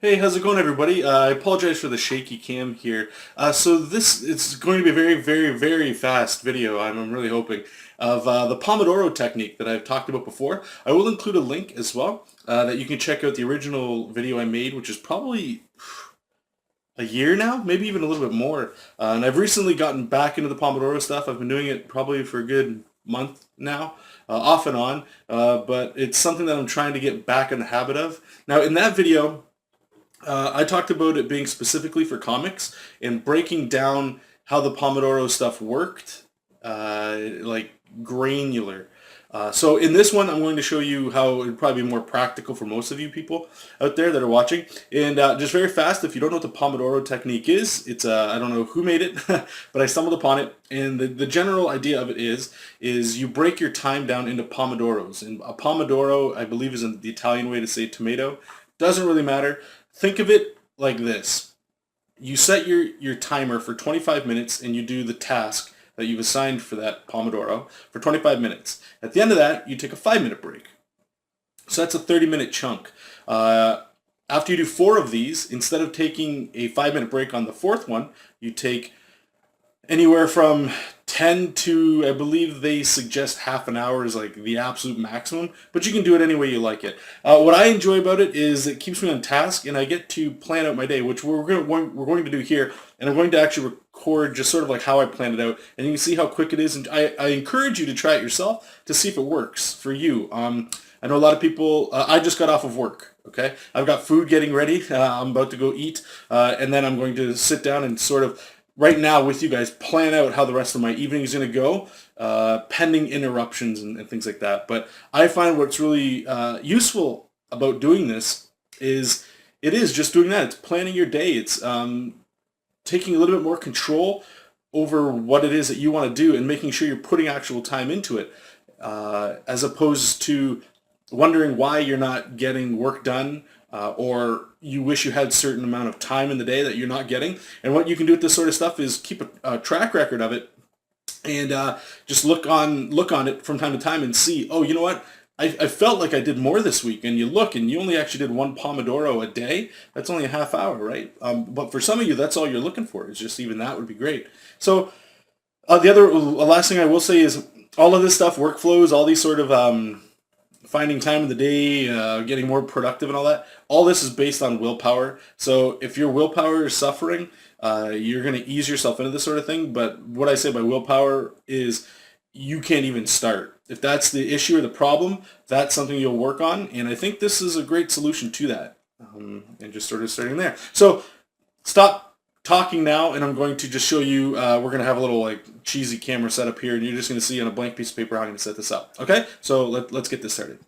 Hey, how's it going, everybody? I apologize for the shaky cam here. So this it's going to be a very, very, very fast video. I'm really hoping of the Pomodoro technique that I've talked about before. I will include a link as well that you can check out the original video I made, which is probably a year now, maybe even a little bit more. And I've recently gotten back into the Pomodoro stuff. I've been doing it probably for a good month now, off and on. But it's something that I'm trying to get back in the habit of. Now, in that video, I talked about it being specifically for comics and breaking down how the Pomodoro stuff worked, like granular. So in this one, I'm going to show you how it would probably be more practical for most of you people out there that are watching. And just very fast, if you don't know what the Pomodoro technique is, it's I don't know who made it, but I stumbled upon it. And the general idea of it is you break your time down into Pomodoros. And a Pomodoro, I believe, is the Italian way to say tomato. Doesn't really matter. Think of it like this. You set your timer for 25 minutes and you do the task that you've assigned for that Pomodoro for 25 minutes. At the end of that, you take a 5-minute break. So that's a 30-minute chunk. After you do 4 of these, instead of taking a 5-minute break on the 4th one, you take anywhere from 10 to, I believe they suggest half an hour is like the absolute maximum, but you can do it any way you like it. What I enjoy about it is it keeps me on task and I get to plan out my day, which we're going to do here, and I'm going to actually record just sort of like how I planned it out, and you can see how quick it is, and I encourage you to try it yourself to see if it works for you. I know a lot of people, I just got off of work, okay? I've got food getting ready, I'm about to go eat, and then I'm going to sit down and sort of right now with you guys plan out how the rest of my evening is going to go, pending interruptions and things like that. But I find what's really useful about doing this is it is just doing that. It's planning your day. It's taking a little bit more control over what it is that you want to do and making sure you're putting actual time into it, as opposed to wondering why you're not getting work done, or you wish you had a certain amount of time in the day that you're not getting. And what you can do with this sort of stuff is keep a track record of it, and just look on it from time to time and see, oh, you know what? I felt like I did more this week, and you look and you only actually did 1 Pomodoro a day. That's only a half hour, right? But for some of you, that's all you're looking for. It's just even that would be great. So the last thing I will say is all of this stuff, workflows, all these sort of finding time in the day, getting more productive and all this is based on willpower. So if your willpower is suffering, you're going to ease yourself into this sort of thing. But what I say by willpower is you can't even start. If that's the issue or the problem, that's something you'll work on. And I think this is a great solution to that. And just sort of starting there. So stop talking now, and I'm going to just show you, we're going to have a little like cheesy camera setup here, and you're just going to see on a blank piece of paper how I'm going to set this up. Okay, so let's get this started.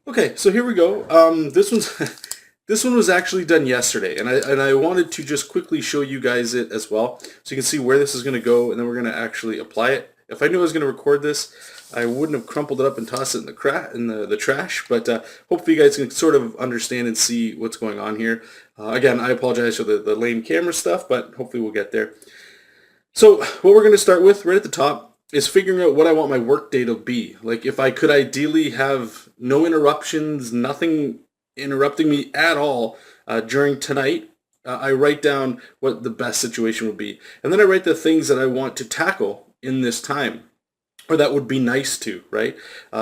Okay, so here we go. This one was actually done yesterday, and I wanted to just quickly show you guys it as well, so you can see where this is going to go, and then we're going to actually apply it. If I knew I was going to record this, I wouldn't have crumpled it up and tossed it in the trash, but hopefully you guys can sort of understand and see what's going on here. Again, I apologize for the lame camera stuff, but hopefully we'll get there. So what we're going to start with right at the top is figuring out what I want my work day to be. Like if I could ideally have no interruptions, nothing interrupting me at all during tonight, I write down what the best situation would be. And then I write the things that I want to tackle in this time, or that would be nice to, right?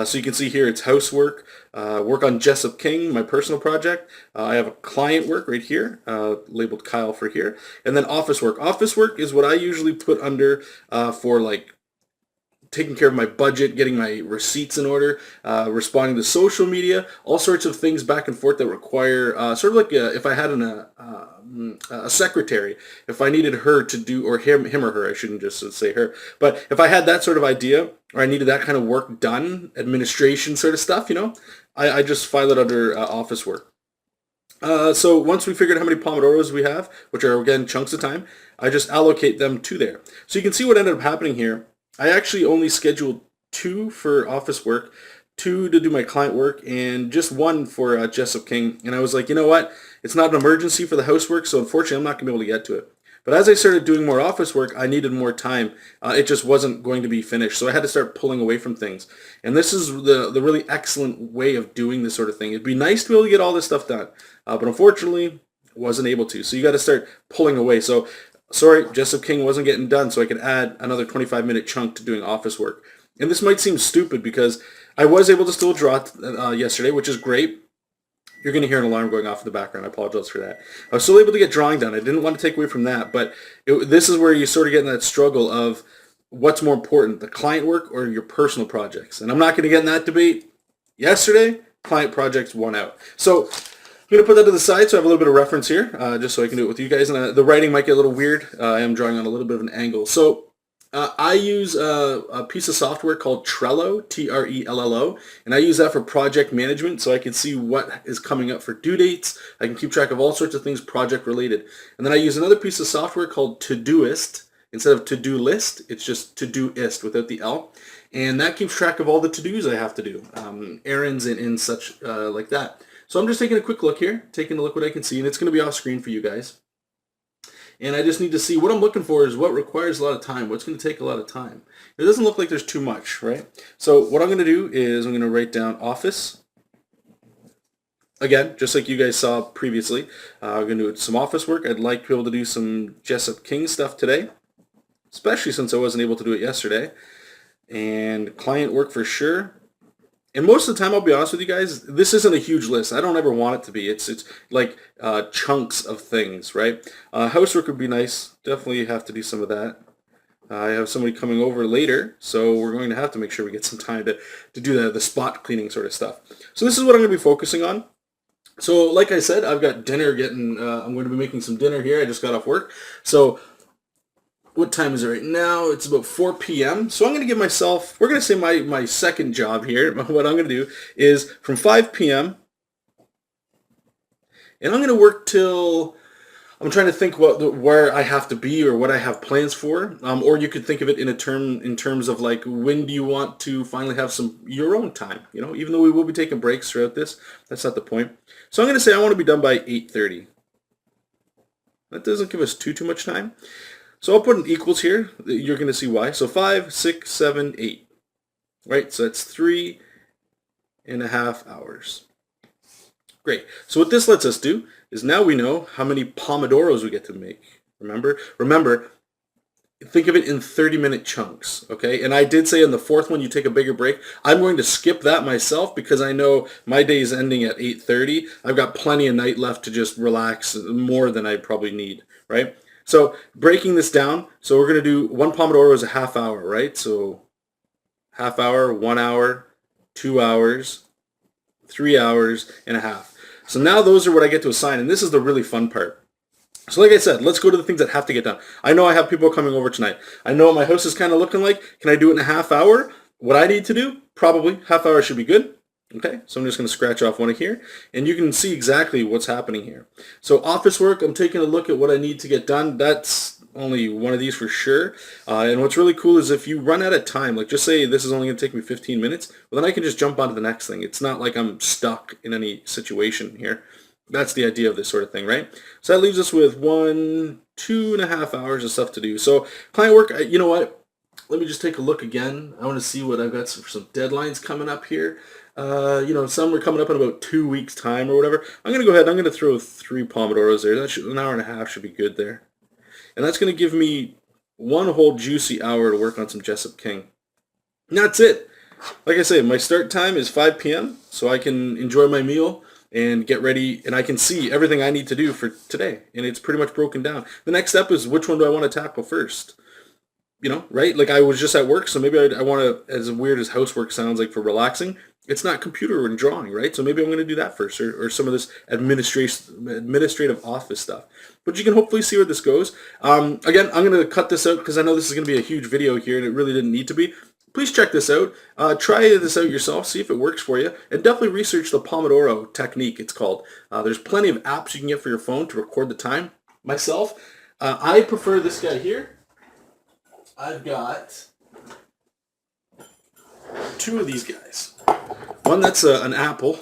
So you can see here it's housework, work on Jessup King, my personal project. I have a client work right here, labeled Kyle for here. And then office work. Office work is what I usually put under for like taking care of my budget, getting my receipts in order, responding to social media, all sorts of things back and forth that require sort of like if I had a secretary, if I needed her to do, or him or her, I shouldn't just say her, but if I had that sort of idea, or I needed that kind of work done, administration sort of stuff, I just file it under office work. So once we figured out how many Pomodoros we have, which are again chunks of time, I just allocate them to there. So you can see what ended up happening here. I actually only scheduled 2 for office work, 2 to do my client work, and just 1 for Jessup King. And I was like, you know what? It's not an emergency for the housework, so unfortunately I'm not going to be able to get to it. But as I started doing more office work, I needed more time. It just wasn't going to be finished. So I had to start pulling away from things. And this is the really excellent way of doing this sort of thing. It'd be nice to be able to get all this stuff done. But unfortunately, wasn't able to. So you got to start pulling away. So sorry, Jessup King wasn't getting done, so I could add another 25-minute chunk to doing office work. And this might seem stupid because I was able to still draw yesterday, which is great. You're going to hear an alarm going off in the background. I apologize for that. I was still able to get drawing done. I didn't want to take away from that, but this is where you sort of get in that struggle of what's more important, the client work or your personal projects. And I'm not going to get in that debate. Yesterday, client projects won out. So I'm going to put that to the side so I have a little bit of reference here, just so I can do it with you guys. And the writing might get a little weird. I am drawing on a little bit of an angle. So I use a piece of software called Trello, Trello, and I use that for project management so I can see what is coming up for due dates. I can keep track of all sorts of things project related. And then I use another piece of software called Todoist. Instead of to-do list, it's just Todoist without the L. And that keeps track of all the to-dos I have to do, errands and such like that. So I'm just taking a quick look here, taking a look what I can see, and it's going to be off screen for you guys. And I just need to see what I'm looking for is what requires a lot of time, what's going to take a lot of time. It doesn't look like there's too much, right? So what I'm going to do is I'm going to write down office. Again, just like you guys saw previously, I'm going to do some office work. I'd like to be able to do some Jessup King stuff today, especially since I wasn't able to do it yesterday. And client work for sure. And most of the time, I'll be honest with you guys, this isn't a huge list. I don't ever want it to be. It's like chunks of things, right? Housework would be nice. Definitely have to do some of that. I have somebody coming over later, so we're going to have to make sure we get some time to do the spot cleaning sort of stuff. So this is what I'm going to be focusing on. So like I said, I've got dinner getting, I'm going to be making some dinner here. I just got off work. So what time is it right now? It's about 4 p.m. So I'm going to give myself, we're going to say my second job here. What I'm going to do is from 5 p.m. and I'm going to work till, I'm trying to think where I have to be or what I have plans for. Or you could think of it in terms of like, when do you want to finally have your own time? You know, even though we will be taking breaks throughout this, that's not the point. So I'm going to say I want to be done by 8:30. That doesn't give us too much time. So I'll put an equals here. You're going to see why. So 5, 6, 7, 8. Right? So that's 3.5 hours. Great. So what this lets us do is now we know how many Pomodoros we get to make. Remember, think of it in 30-minute chunks. Okay? And I did say in the fourth one you take a bigger break. I'm going to skip that myself because I know my day is ending at 8:30. I've got plenty of night left to just relax, more than I probably need. Right? So breaking this down, so we're going to do one Pomodoro is a half hour, right? So half hour, 1 hour, 2 hours, 3 hours and a half. So now those are what I get to assign, and this is the really fun part. So like I said, let's go to the things that have to get done. I know I have people coming over tonight. I know what my house is kind of looking like. Can I do it in a half hour? What I need to do? Probably. Half hour should be good. Okay, so I'm just going to scratch off one here, and you can see exactly what's happening here. So office work, I'm taking a look at what I need to get done. That's only one of these for sure. And what's really cool is if you run out of time, like just say this is only going to take me 15 minutes, well then I can just jump on to the next thing. It's not like I'm stuck in any situation here. That's the idea of this sort of thing, right? So that leaves us with 2.5 hours of stuff to do. So client work, you know what? Let me just take a look again. I want to see what I've got some deadlines coming up here. You know, some are coming up in about 2 weeks' time or whatever. I'm going to go ahead and I'm going to throw 3 Pomodoros there. That should, an hour and a half should be good there. And that's going to give me one whole juicy hour to work on some Jessup King. And that's it. Like I say, my start time is 5 p.m. so I can enjoy my meal and get ready, and I can see everything I need to do for today. And it's pretty much broken down. The next step is which one do I want to tackle first? You know, right? Like I was just at work, so maybe I want to, as weird as housework sounds like for relaxing, it's not computer and drawing, right? So maybe I'm going to do that first, or some of this administrative office stuff. But you can hopefully see where this goes. Again, I'm going to cut this out because I know this is going to be a huge video here, and it really didn't need to be. Please check this out. Try this out yourself, see if it works for you, and definitely research the Pomodoro technique, it's called. There's plenty of apps you can get for your phone to record the time. Myself, I prefer this guy here. I've got 2 of these guys. One that's an Apple,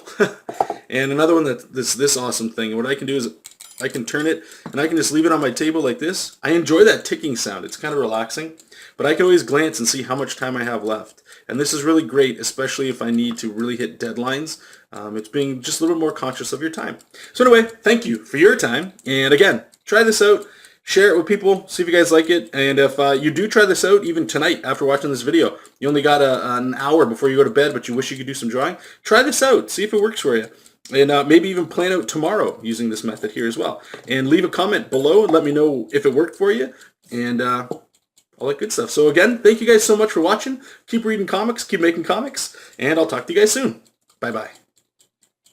and another one that's this awesome thing. And what I can do is I can turn it and I can just leave it on my table like this. I enjoy that ticking sound. It's kind of relaxing, but I can always glance and see how much time I have left. And this is really great, especially if I need to really hit deadlines. It's being just a little bit more conscious of your time. So anyway, thank you for your time. And again, try this out. Share it with people, see if you guys like it, and if you do try this out, even tonight after watching this video, you only got an hour before you go to bed, but you wish you could do some drawing, try this out, see if it works for you, and maybe even plan out tomorrow using this method here as well. And leave a comment below and let me know if it worked for you, and all that good stuff. So again, thank you guys so much for watching. Keep reading comics, keep making comics, and I'll talk to you guys soon. Bye-bye.